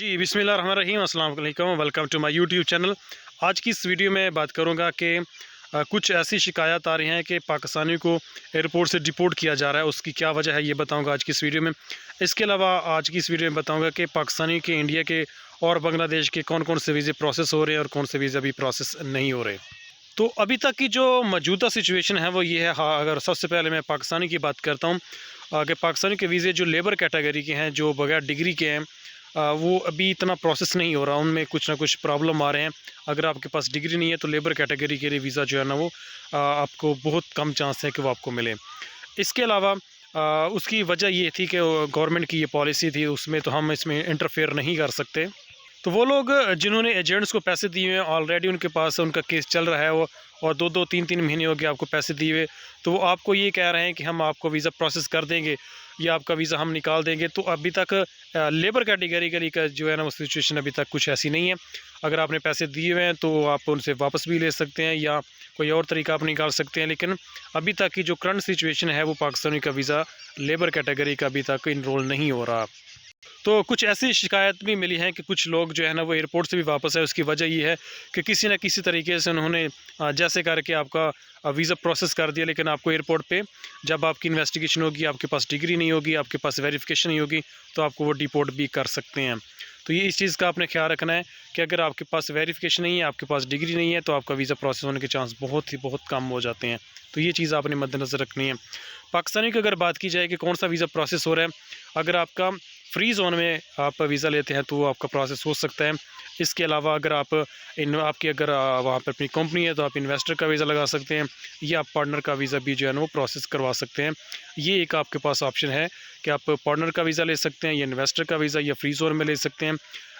जी बिस्मिल्लाहिर्रहमानिर्रहीम, अस्सलाम वालेकुम, welcome to my YouTube channel. आज की इस वीडियो में बात करूंगा कि कुछ ऐसी शिकायत आ रही हैं कि पाकिस्तानियों को एयरपोर्ट से डिपोर्ट किया जा रहा है। उसकी क्या वजह है ये बताऊंगा आज की इस वीडियो में। इसके अलावा आज की इस वीडियो में बताऊंगा कि पाकिस्तानियों के, इंडिया के और बांग्लादेश के कौन कौन से वीज़े प्रोसेस हो रहे हैं और कौन से वीज़े अभी प्रोसेस नहीं हो रहे। तो अभी तक की जो मौजूदा सिचुएशन है वो ये है। हाँ, अगर सबसे पहले मैं पाकिस्तानी की बात करता हूँ कि पाकिस्तानी के वीज़े जो लेबर कैटेगरी के हैं, जो बगैर डिग्री के हैं, वो अभी इतना प्रोसेस नहीं हो रहा। उनमें कुछ ना कुछ प्रॉब्लम आ रहे हैं। अगर आपके पास डिग्री नहीं है तो लेबर कैटेगरी के लिए वीज़ा जो है ना वो आपको बहुत कम चांस है कि वो आपको मिले। इसके अलावा उसकी वजह ये थी कि गवर्नमेंट की ये पॉलिसी थी, उसमें तो हम इसमें इंटरफेयर नहीं कर सकते। तो वो लोग जिन्होंने एजेंट्स को पैसे दिए हुए हैं, ऑलरेडी उनके पास उनका केस चल रहा है वो, और 2-2 3-3 महीने हो गए आपको पैसे दिए हुए, तो वो आपको ये कह रहे हैं कि हम आपको वीज़ा प्रोसेस कर देंगे या आपका वीज़ा हम निकाल देंगे। तो अभी तक लेबर कैटेगरी के लिए जो है ना वो सिचुएशन अभी तक कुछ ऐसी नहीं है। अगर आपने पैसे दिए हुए हैं तो आप उनसे वापस भी ले सकते हैं या कोई और तरीका आप निकाल सकते हैं। लेकिन अभी तक की जो करंट सिचुएशन है वो पाकिस्तानी का वीज़ा लेबर कैटेगरी का अभी तक इनरोल नहीं हो रहा। तो कुछ ऐसी शिकायत भी मिली है कि कुछ लोग जो है ना वो एयरपोर्ट से भी वापस है। उसकी वजह ये है कि किसी न किसी तरीके से उन्होंने जैसे करके आपका वीज़ा प्रोसेस कर दिया, लेकिन आपको एयरपोर्ट पे जब आपकी इन्वेस्टिगेशन होगी, आपके पास डिग्री नहीं होगी, आपके पास वेरिफिकेशन नहीं होगी, तो आपको वो डिपोर्ट भी कर सकते हैं। तो ये इस चीज़ का आपने ख्याल रखना है कि अगर आपके पास वेरिफिकेशन नहीं है, आपके पास डिग्री नहीं है, तो आपका वीज़ा प्रोसेस होने के चांस बहुत कम हो जाते हैं। तो ये चीज़ आपने मद्देनज़र रखनी है। पाकिस्तानी की अगर बात की जाए कि कौन सा वीज़ा प्रोसेस हो रहा है, अगर आपका फ्री जोन में आप वीज़ा लेते हैं तो वो आपका प्रोसेस हो सकता है। इसके अलावा अगर आप आपकी अगर वहाँ पर अपनी कंपनी है तो आप इन्वेस्टर का वीज़ा लगा सकते हैं या आप पार्टनर का वीज़ा भी जो है ना वो प्रोसेस करवा सकते हैं। ये एक आपके पास ऑप्शन है कि आप पार्टनर का वीज़ा ले सकते हैं या इन्वेस्टर का वीज़ा या फ्री जोन में ले सकते हैं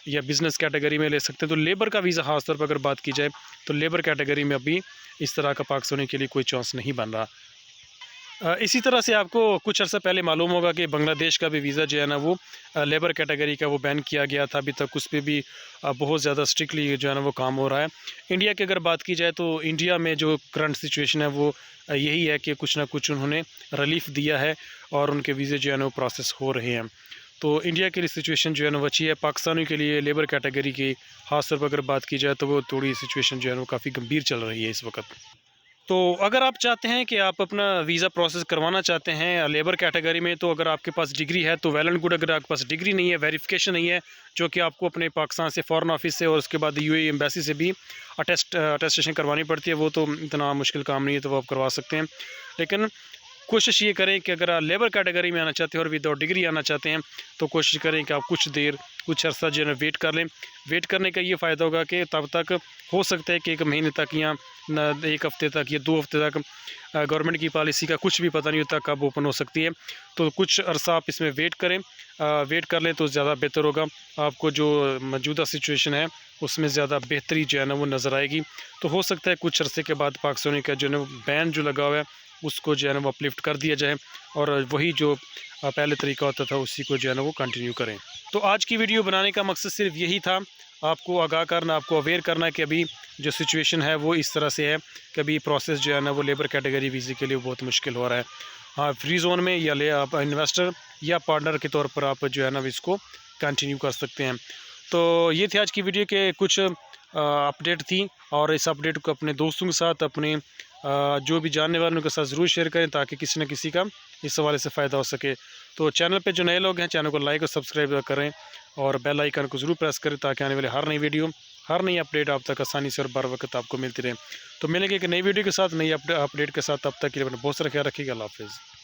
या बिज़नेस कैटेगरी में ले सकते हैं। तो लेबर का वीज़ा ख़ास तौर पर अगर बात की जाए तो लेबर कैटेगरी में अभी इस तरह का पाकिस्तानी के लिए कोई चांस नहीं बन रहा। इसी तरह से आपको कुछ अर्सा पहले मालूम होगा कि बांग्लादेश का भी वीज़ा जो है ना वो लेबर कैटेगरी का वो बैन किया गया था। अभी तक उस पर भी बहुत ज़्यादा स्ट्रिक्टली जो है ना वो काम हो रहा है। इंडिया की अगर बात की जाए तो इंडिया में जो करंट सिचुएशन है वो यही है कि कुछ ना कुछ उन्होंने रिलीफ दिया है और उनके वीज़े जो है ना वो प्रोसेस हो रहे हैं। तो इंडिया के लिए सिचुएशन जो है ना वो अच्छी है। पाकिस्तानियों के लिए लेबर कैटेगरी की ख़ास तौर पर अगर बात की जाए तो वो थोड़ी सिचुएशन जो है ना वो काफ़ी गंभीर चल रही है इस वक्त। तो अगर आप चाहते हैं कि आप अपना वीज़ा प्रोसेस करवाना चाहते हैं लेबर कैटेगरी में, तो अगर आपके पास डिग्री है तो वेल एंड गुड। अगर आपके पास डिग्री नहीं है, वेरिफिकेशन नहीं है, जो कि आपको अपने पाकिस्तान से फ़ॉरेन ऑफिस से और उसके बाद यूएई एम्बेसी से भी अटेस्टेशन करवानी पड़ती है, वो तो इतना मुश्किल काम नहीं है, तो वो आप करवा सकते हैं। लेकिन कोशिश ये करें कि अगर आप लेबर कैटेगरी में आना चाहते हैं और विदाउट डिग्री आना चाहते हैं तो कोशिश करें कि आप कुछ अर्सा जो है वेट कर लें। वेट करने का ये फ़ायदा होगा कि तब तक हो सकता है कि 1 महीने तक या न 1 हफ़्ते तक या 2 हफ़्ते तक गवर्नमेंट की पॉलिसी का कुछ भी पता नहीं होता कब ओपन हो सकती है। तो कुछ अर्सा आप इसमें वेट करें, वेट कर लें तो ज़्यादा बेहतर होगा। आपको जो मौजूदा सिचुएशन है उसमें ज़्यादा बेहतरी जो है ना वो नज़र आएगी। तो हो सकता है कुछ अरसे के बाद पाकिस्तानी का जो है ना बैन जो लगा हुआ है उसको जो है ना वो अपलिफ्ट कर दिया जाए और वही जो पहले तरीका होता था उसी को जो है ना वो कंटिन्यू करें। तो आज की वीडियो बनाने का मकसद सिर्फ यही था, आपको आगाह करना, आपको अवेयर करना कि अभी जो सिचुएशन है वो इस तरह से है कि अभी प्रोसेस जो है ना वो लेबर कैटेगरी वीज़े के लिए बहुत मुश्किल हो रहा है। हाँ, फ्री जोन में या आप इन्वेस्टर या पार्टनर के तौर पर आप जो है ना इसको कंटिन्यू कर सकते हैं। तो ये थी आज की वीडियो के कुछ अपडेट थी, और इस अपडेट को अपने दोस्तों के साथ, अपने जो भी जानने वालों के साथ ज़रूर शेयर करें ताकि किसी न किसी का इस हवाले से फ़ायदा हो सके। तो चैनल पे जो नए लोग हैं चैनल को लाइक और सब्सक्राइब करें और बेल आइकन को ज़रूर प्रेस करें ताकि आने वाले हर नई वीडियो, हर नई अपडेट आप तक आसानी से और बर वक्त आपको मिलती रहे। तो मिलेंगे एक नई वीडियो के साथ, नई अपडेट के साथ। तब तक के लिए अपना बहुत सारा ख्याल रखिएगा। अल्लाह हाफ़िज़।